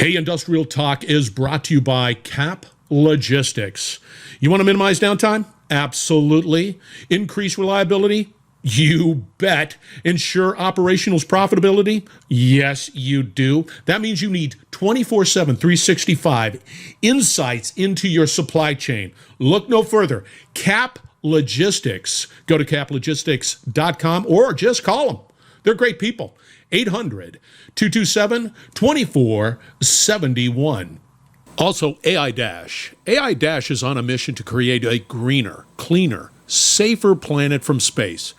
Hey, Industrial Talk is brought to you by Cap Logistics. You want to minimize downtime? Absolutely. Increase reliability? You bet. Ensure operational profitability? Yes, you do. That means you need 24/7, 365 insights into your supply chain. Look no further. Cap Logistics. Go to caplogistics.com or just call them. They're great people. 800-227-2471. Also, AI-. AI- is on a mission to create a greener, cleaner, safer planet from space.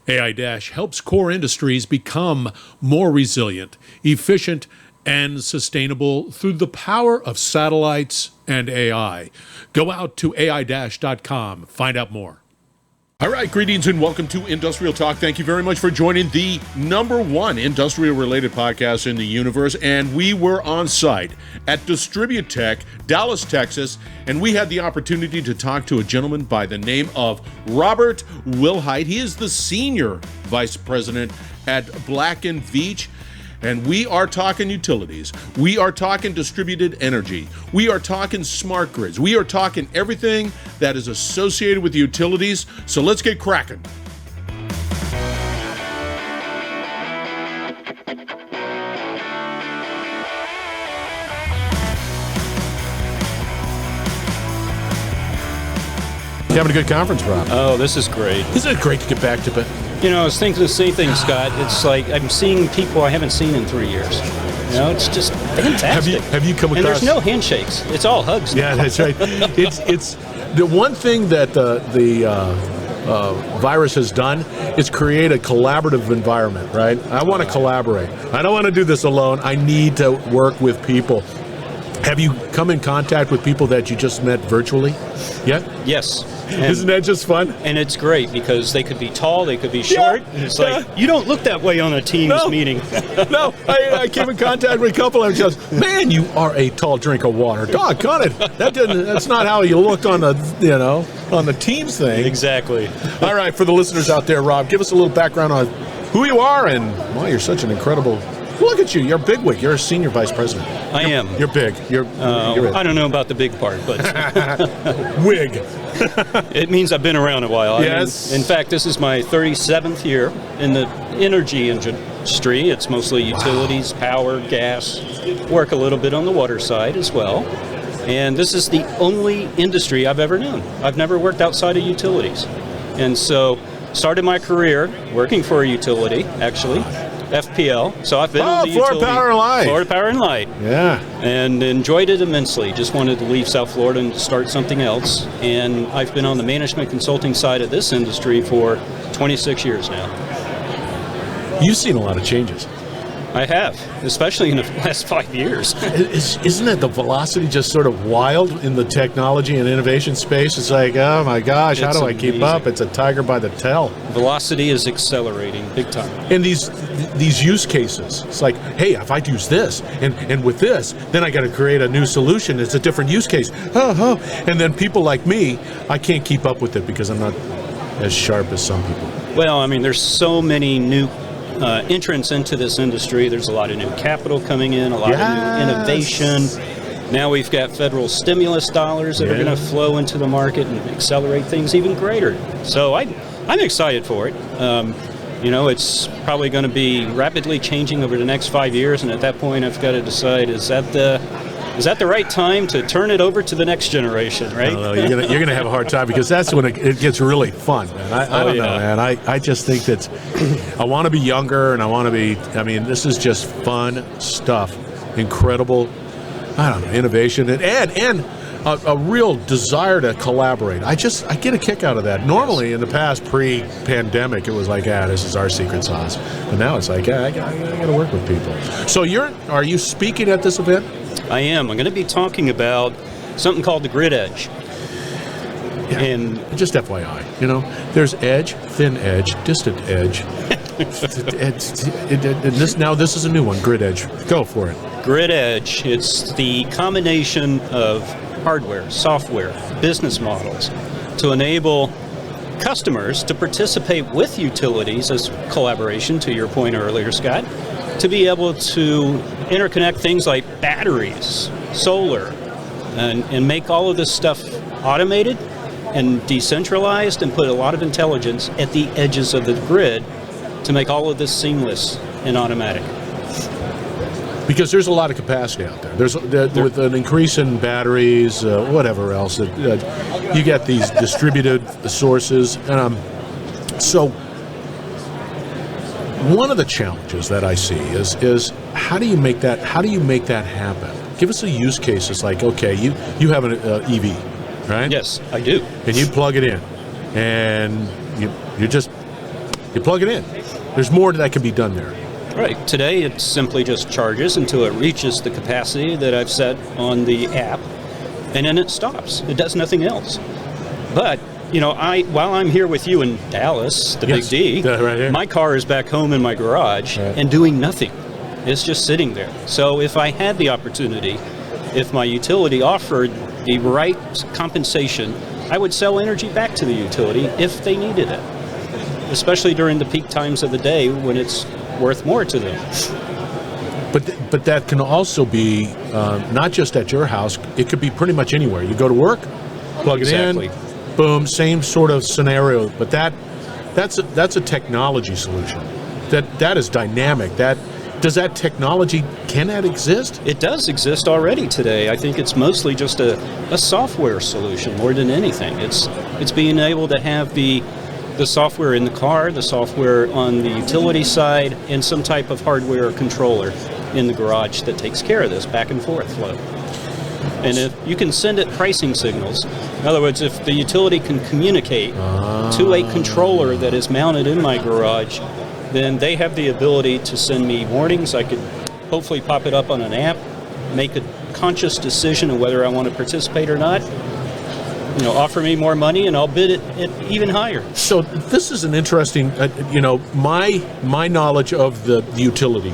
AI- helps core industries become more resilient, efficient, and sustainable through the power of satellites and AI. Go out to AI-.com. Find out more. All right, greetings and welcome to Industrial Talk. Thank you very much for joining the #1 industrial-related podcast in the universe. And we were on site at Distributech, Dallas, Texas, and we had the opportunity to talk to a gentleman by the name of Robert WILHITE. He is the Senior Vice President at Black and Veatch. And we are talking utilities. We are talking distributed energy. We are talking smart grids. We are talking everything that is associated with utilities. So let's get cracking. You having a good conference, Rob? Oh, this is great. Isn't it great to get back to it? You know, I was thinking the same thing, Scott. It's like I'm seeing people I haven't seen in 3 years. You know, it's just fantastic. Have you come across? And there's no handshakes. It's all hugs now. Yeah, that's right. It's the one thing that the virus has done is create a collaborative environment, right? I want to collaborate. I don't want to do this alone. I need to work with people. Have you come in contact with people that you just met virtually yet? Yes. Isn't that just fun? And it's great because they could be tall, they could be short. Yeah, and it's like, you don't look that way on a Teams meeting. No, I came in contact with a couple and just, man, you are a tall drink of water. Doggone it. That's not how you look on the, on the Teams thing. Exactly. All right, for the listeners out there, Rob, give us a little background on who you are and why you're such an incredible... Look at you. You're a bigwig. You're a senior vice president. I am. You're big. You're I don't know about the big part, but... Wig. It means I've been around a while. Yes. In fact, this is my 37th year in the energy industry. It's mostly utilities, power, gas. Work a little bit on the water side as well. And this is the only industry I've ever known. I've never worked outside of utilities. And so, started my career working for a utility, actually. FPL. So I've been in the Florida utility, Power and Light. Florida Power and Light. Yeah. And enjoyed it immensely. Just wanted to leave South Florida and start something else. And I've been on the management consulting side of this industry for 26 years now. You've seen a lot of changes. I have, especially in the last 5 years. Isn't it the velocity just sort of wild in the technology and innovation space? It's like, oh my gosh, how do I keep up? It's a tiger by the tail. Velocity is accelerating big time. And these use cases, it's like, hey, if I use this and with this, then I got to create a new solution. It's a different use case. And then people like me, I can't keep up with it because I'm not as sharp as some people. Well, I mean, there's so many new entrance into this industry. There's a lot of new capital coming in, a lot of new innovation. Now we've got federal stimulus dollars that are going to flow into the market and accelerate things even greater. So I'm excited for it. It's probably going to be rapidly changing over the next 5 years, and at that point I've got to decide, is that the right time to turn it over to the next generation, right? I don't know. You're gonna have a hard time because that's when it gets really fun, man. I don't know, man. I just think that I want to be younger and I want to be. I mean, this is just fun stuff, incredible. I don't know, innovation and a real desire to collaborate. I get a kick out of that. Normally, in the past, pre-pandemic, it was like, this is our secret sauce. But now it's like, I got to work with people. So are you speaking at this event? I am. I'm going to be talking about something called the grid edge. Yeah. And just FYI, there's edge, thin edge, distant edge. This is a new one, grid edge. Go for it. Grid edge, it's the combination of hardware, software, business models to enable customers to participate with utilities as collaboration, to your point earlier, Scott, to be able to interconnect things like batteries, solar, and make all of this stuff automated and decentralized and put a lot of intelligence at the edges of the grid to make all of this seamless and automatic. Because there's a lot of capacity out there. With an increase in batteries, whatever else, you get these distributed sources. So one of the challenges that I see is how do you make that happen? Give us a use case. It's like, okay, you have an EV, right? Yes, I do. And you plug it in, and you plug it in. There's more that can be done there. Right. Today, it simply just charges until it reaches the capacity that I've set on the app, and then it stops. It does nothing else. But, while I'm here with you in Dallas, the Big D, right here. My car is back home in my garage and doing nothing. It's just sitting there. So if I had the opportunity, if my utility offered the right compensation, I would sell energy back to the utility if they needed it, especially during the peak times of the day when it's worth more to them. But that can also be not just at your house. It could be pretty much anywhere. You go to work, plug it in, boom, same sort of scenario. But that's a technology solution. That is dynamic. Does that technology, can that exist? It does exist already today. I think it's mostly just a software solution more than anything. It's being able to have the software in the car, the software on the utility side, and some type of hardware controller in the garage that takes care of this back and forth flow. And if you can send it pricing signals, in other words, if the utility can communicate to a controller that is mounted in my garage, then they have the ability to send me warnings. I could hopefully pop it up on an app, make a conscious decision of whether I want to participate or not. Offer me more money and I'll bid it even higher. So this is an interesting, my knowledge of the utility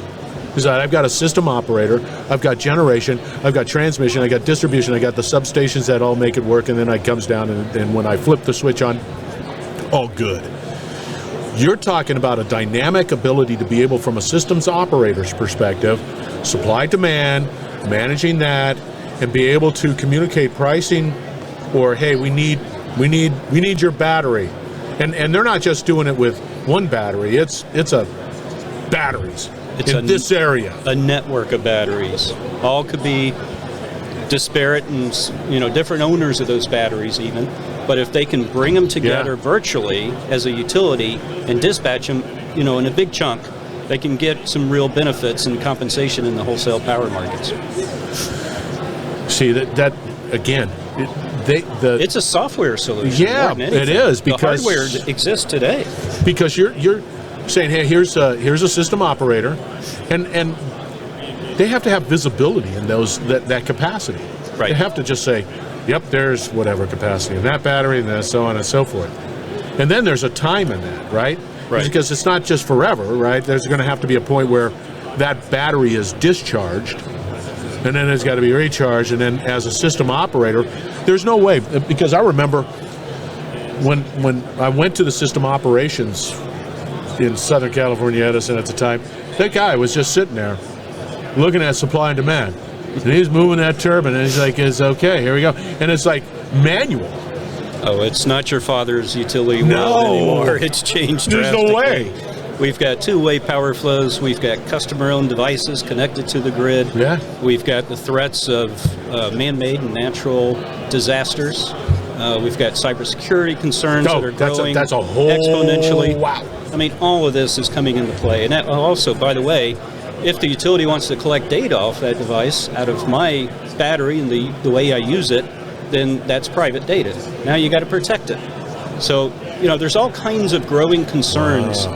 is that I've got a system operator, I've got generation, I've got transmission, I've got distribution, I've got the substations that all make it work, and then it comes down and when I flip the switch on, all good. You're talking about a dynamic ability to be able, from a systems operator's perspective, supply demand, managing that, and be able to communicate pricing. Or, hey, we need your battery, and they're not just doing it with one battery. It's a batteries in this area. A network of batteries. All could be disparate and different owners of those batteries even. But if they can bring them together virtually as a utility and dispatch them, in a big chunk, they can get some real benefits and compensation in the wholesale power markets. See that again. It's a software solution. Yeah, it is, because the hardware exists today. Because you're saying, hey, here's a system operator, and they have to have visibility in that capacity. Right. They have to just say, yep, there's whatever capacity in that battery, and then so on and so forth. And then there's a time in that, right? Right. Because it's not just forever, right? There's going to have to be a point where that battery is discharged, and then it's got to be recharged, and then as a system operator, there's no way, because I remember when I went to the system operations in Southern California Edison at the time, that guy was just sitting there looking at supply and demand, and he's moving that turbine, and he's like, it's okay, here we go. And it's like manual. Oh, it's not your father's utility world anymore. It's changed drastically. There's no way. We've got two-way power flows. We've got customer-owned devices connected to the grid. Yeah. We've got the threats of man-made and natural disasters. We've got cybersecurity concerns that are growing that's a whole, exponentially. Wow. I mean, all of this is coming into play. And that also, by the way, if the utility wants to collect data off that device out of my battery and the way I use it, then that's private data. Now you got to protect it. So, there's all kinds of growing concerns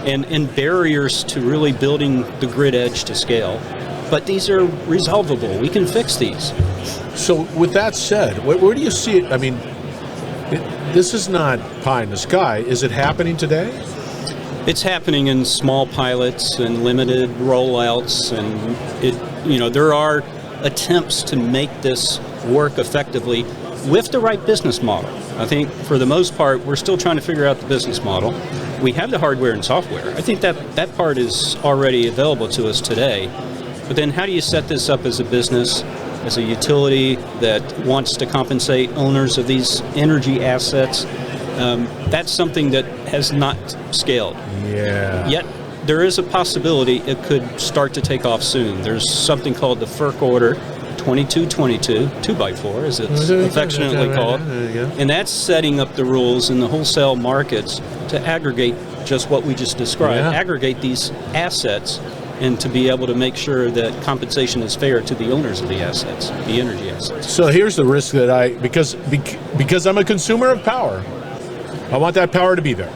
and barriers to really building the grid edge to scale. But these are resolvable. We can fix these. So with that said, where do you see it? I mean, this is not pie in the sky. Is it happening today? It's happening in small pilots and limited rollouts, and there are attempts to make this work effectively with the right business model. I think for the most part, we're still trying to figure out the business model. we have the hardware and software. I think that part is already available to us today. But then how do you set this up as a business, as a utility that wants to compensate owners of these energy assets? That's something that has not scaled. Yeah. Yet there is a possibility it could start to take off soon. There's something called the Ferc Order 2222, 2x4 as it's affectionately called, and that's setting up the rules in the wholesale markets to aggregate just what we just described, aggregate these assets, and to be able to make sure that compensation is fair to the owners of the assets, the energy assets. So here's the risk that because I'm a consumer of power, I want that power to be there.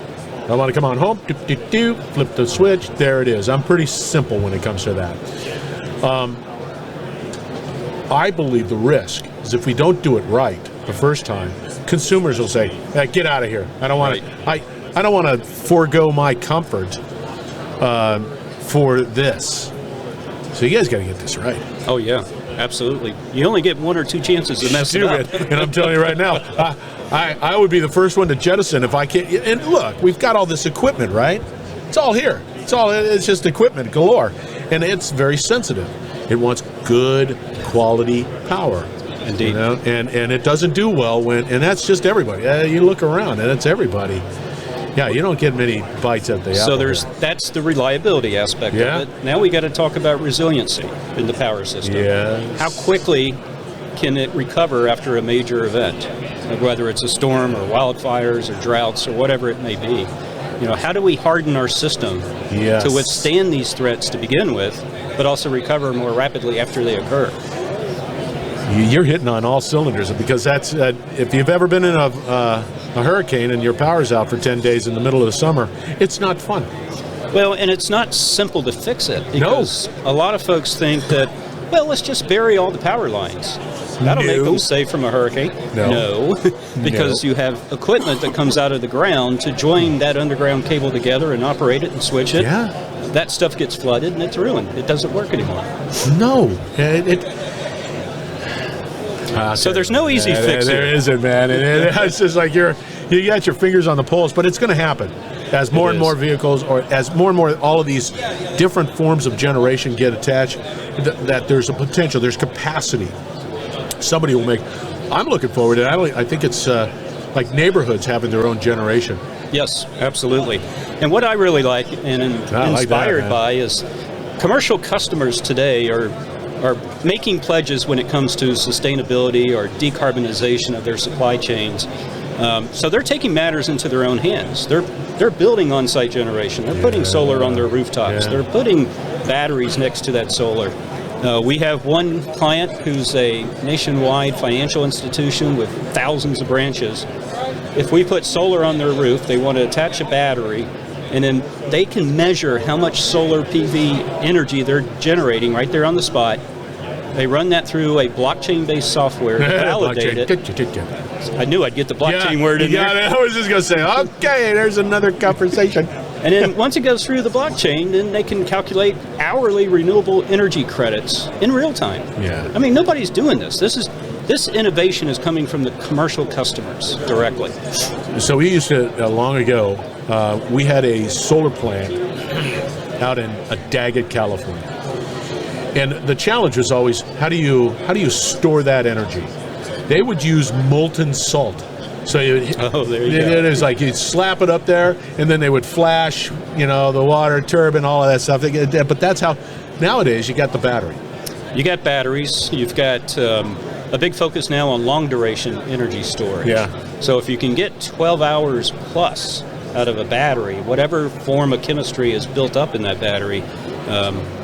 I want to come on home, flip the switch, there it is. I'm pretty simple when it comes to that. I believe the risk is if we don't do it right the first time, consumers will say, hey, get out of here. I don't want to. I don't want to forego my comfort for this. So you guys got to get this right. Oh yeah, absolutely. You only get one or two chances to mess it up. And I'm telling you right now, I would be the first one to jettison if I can't. And look, we've got all this equipment, right? It's all here. It's just equipment galore, and it's very sensitive. It wants good quality power. Indeed. You know? And it doesn't do well and that's just everybody. You look around and it's everybody. Yeah, you don't get many bites at the apple. So that's the reliability aspect of it. Now we got to talk about resiliency in the power system. Yes. How quickly can it recover after a major event, whether it's a storm or wildfires or droughts or whatever it may be? You know, how do we harden our system to withstand these threats to begin with, but also recover more rapidly after they occur? You're hitting on all cylinders, because that's if you've ever been in a hurricane and your power's out for 10 days in the middle of the summer, it's not fun. Well, and it's not simple to fix it, because a lot of folks think that, well, let's just bury all the power lines. That'll make them safe from a hurricane. No, because you have equipment that comes out of the ground to join that underground cable together and operate it and switch it. Yeah. That stuff gets flooded and it's ruined. It doesn't work anymore. No. So there's no easy fix here. There isn't, man. It's just like you got your fingers on the pulse, but it's going to happen. As more and more vehicles, or as more and more all of these different forms of generation get attached, that there's a potential, there's capacity. Somebody will make. I'm looking forward to it. I think it's like neighborhoods having their own generation. Yes, absolutely. And what I really like and inspired by is commercial customers today are making pledges when it comes to sustainability or decarbonization of their supply chains. So they're taking matters into their own hands. They're building on-site generation. They're putting solar on their rooftops. They're putting batteries next to that solar. We have one client who's a nationwide financial institution with thousands of branches. If we put solar on their roof, they want to attach a battery, and then they can measure how much solar PV energy they're generating right there on the spot. They run that through a blockchain-based software to validate it. I knew I'd get the blockchain word in there. I was just going to say, okay, there's another conversation. And then once it goes through the blockchain, then they can calculate hourly renewable energy credits in real time. Yeah. I mean, nobody's doing this. This innovation is coming from the commercial customers directly. So we used to, long ago, we had a solar plant out in Daggett, California. And the challenge was always, how do you store that energy? They would use molten salt. So there you go. It was like you'd slap it up there, and then they would flash, the water turbine, all of that stuff. But that's how, nowadays, you got the battery. You got batteries. You've got a big focus now on long-duration energy storage. Yeah. So if you can get 12 hours plus out of a battery, whatever form of chemistry is built up in that battery,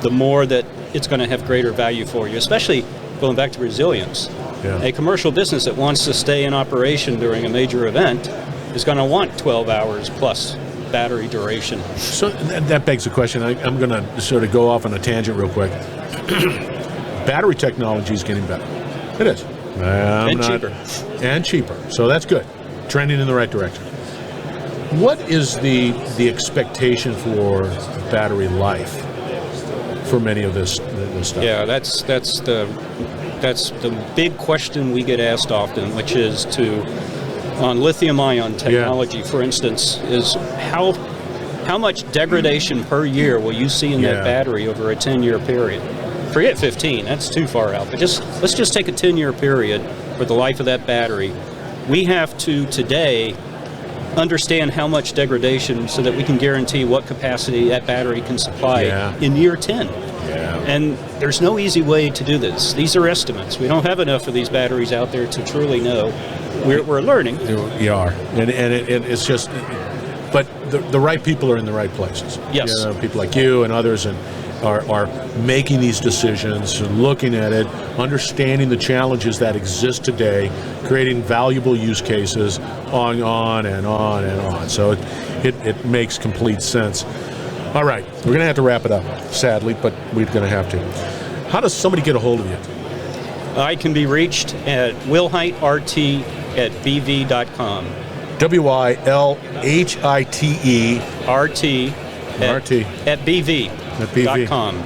the more that it's going to have greater value for you, especially going back to resilience. Yeah. A commercial business that wants to stay in operation during a major event is going to want 12 hours plus battery duration. So that begs the question. I'm going to sort of go off on a tangent real quick. Battery technology is getting better. It is. And cheaper. So that's good. Trending in the right direction. What is the expectation for battery life for many of this stuff? Yeah, that's the big question we get asked often, which is on lithium-ion technology, for instance, is how how much degradation per year will you see in that battery over a 10-year period? Forget 15, that's too far out, but let's just take a 10-year period for the life of that battery. We have to, today, understand how much degradation so that we can guarantee what capacity that battery can supply in year 10. And there's no easy way to do this. These are estimates. We don't have enough of these batteries out there to truly know. We're learning. We are. And it's just, but the right people are in the right places. Yes. You know, people like you and others are making these decisions, looking at it, understanding the challenges that exist today, creating valuable use cases, on and on and on. So it makes complete sense. All right, we're going to have to wrap it up, sadly, but we're going to have to. How does somebody get a hold of you? I can be reached at WILHITE@bv.com. WILHITE at bv.com.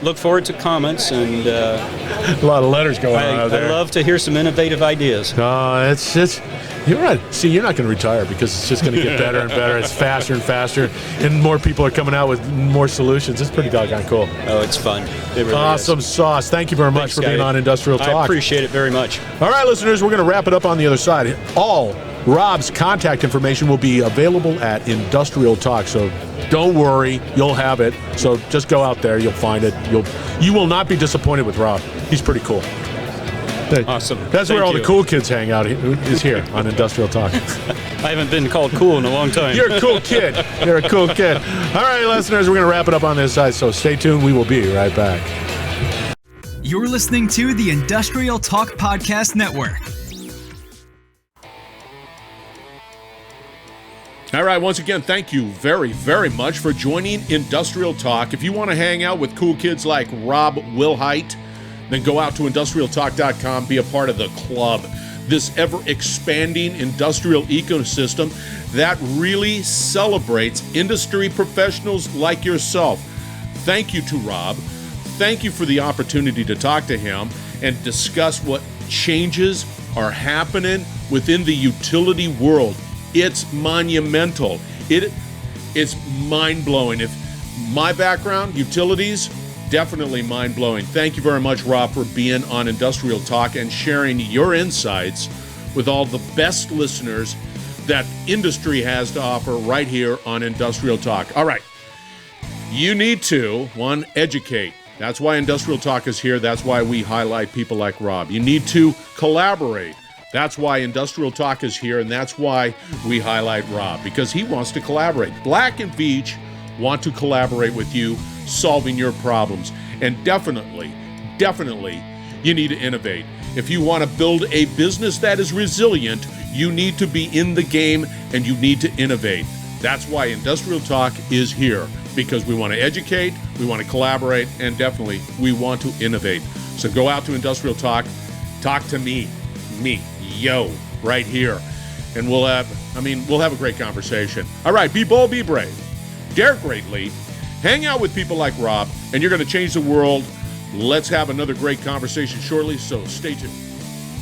Look forward to comments and a lot of letters going on out there. I love to hear some innovative ideas. It's just, you're right. See, you're not going to retire because it's just going to get better and better. It's faster and faster, and more people are coming out with more solutions. It's pretty doggone cool. Oh, it's fun. It really awesome is. sauce. Thank you very much for being on Industrial Talk. I appreciate it very much. All right, listeners, we're going to wrap it up on the other side. All Rob's contact information will be available at Industrial Talk, so don't worry, you'll have it. So just go out there, you'll find it. You will not be disappointed with Rob. He's pretty cool. Awesome. That's where all the cool kids hang out, is here on Industrial Talk. I haven't been called cool in a long time. You're a cool kid. You're a cool kid. All right, listeners, we're going to wrap it up on this side, so stay tuned. We will be right back. You're listening to the Industrial Talk Podcast Network. All right, once again, thank you very, very much for joining Industrial Talk. If you want to hang out with cool kids like Rob Wilhite, then go out to industrialtalk.com, be a part of the club, this ever-expanding industrial ecosystem that really celebrates industry professionals like yourself. Thank you to Rob. Thank you for the opportunity to talk to him and discuss what changes are happening within the utility world. It's monumental. It's mind-blowing. If my background, utilities, definitely mind-blowing. Thank you very much, Rob, for being on Industrial Talk and sharing your insights with all the best listeners that industry has to offer right here on Industrial Talk. All right. You need to, one, educate. That's why Industrial Talk is here. That's why we highlight people like Rob. You need to collaborate. That's why Industrial Talk is here, and that's why we highlight Rob, because he wants to collaborate. Black and Veatch want to collaborate with you, solving your problems. And definitely, you need to innovate. If you want to build a business that is resilient, you need to be in the game and you need to innovate. That's why Industrial Talk is here, because we want to educate, we want to collaborate, and definitely we want to innovate. So go out to Industrial Talk, talk to me, right here, and we'll have a great conversation. All right, be bold, be brave, dare greatly, hang out with people like Rob, and you're going to change the world. Let's have another great conversation shortly, so stay tuned.